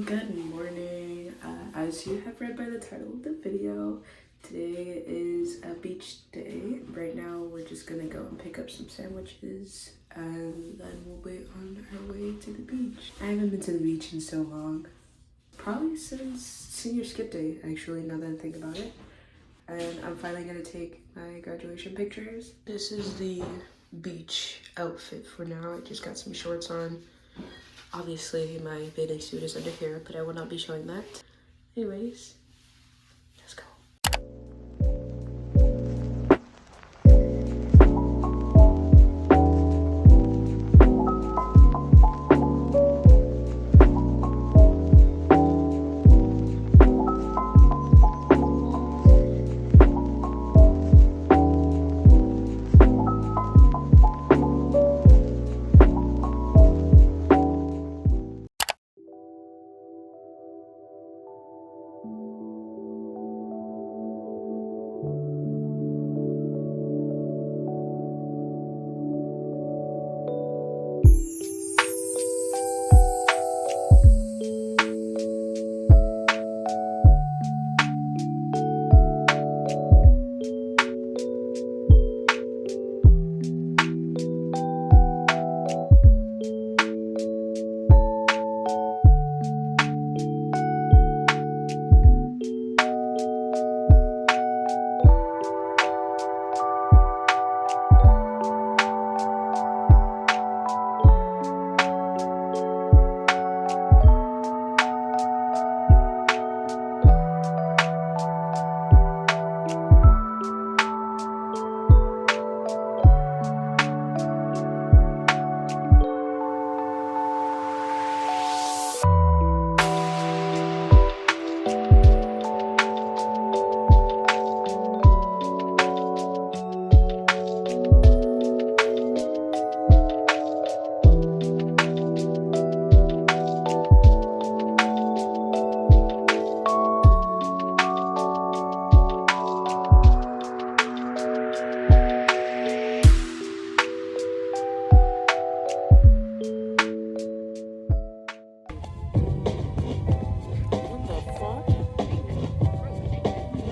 Good morning. As you have read by the title of the video, today is a beach day. Right now we're just gonna go and pick up some sandwiches and then we'll be on our way to the beach. I haven't been to the beach in so long. Probably since senior skip day, actually, now that I think about it. And I'm finally gonna take my graduation pictures. This is the beach outfit for now. I just got some shorts on. Obviously, my bathing suit is under here, but I will not be showing that. Anyways, let's go.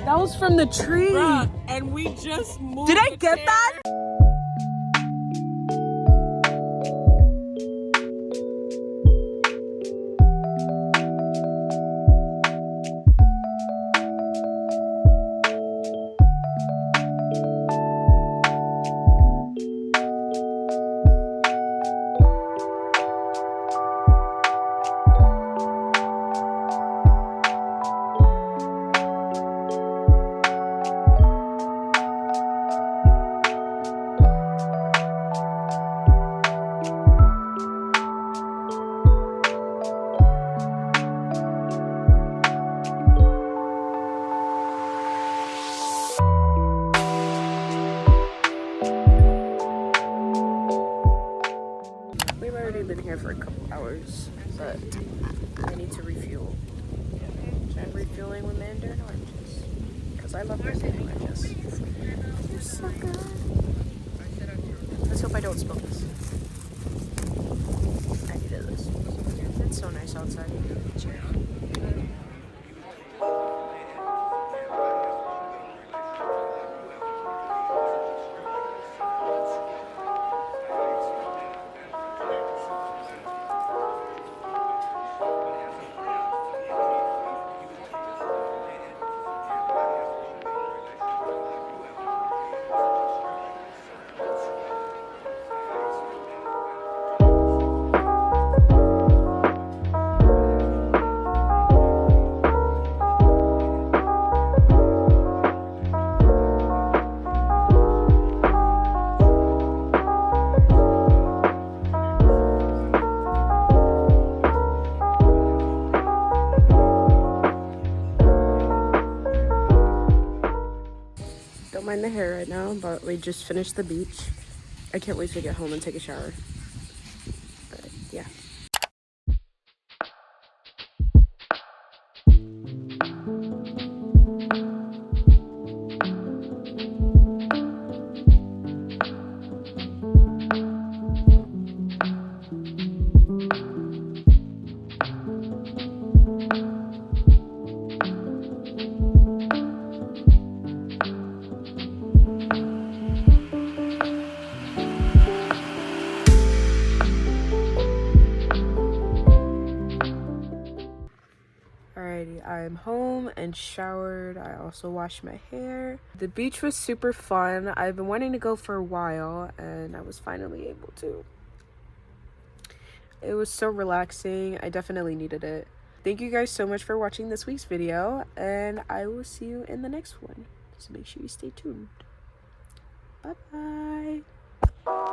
That was from the tree. Bruh, and we just moved. Did I get that? We've already been here for a couple hours, but I need to refuel. So I'm refueling with mandarin oranges, because I love mandarin oranges. They're so good. Let's hope I don't spill this. I needed this. It's so nice outside. Cheers. Don't mind the hair right now, but we just finished the beach. I can't wait to get home and take a shower. But yeah. Okay, I'm home and showered. I also washed my hair. The beach was super fun. I've been wanting to go for a while and I was finally able to. It was so relaxing. I definitely needed it. Thank you guys so much for watching this week's video, and I will see you in the next one. So make sure you stay tuned. Bye bye.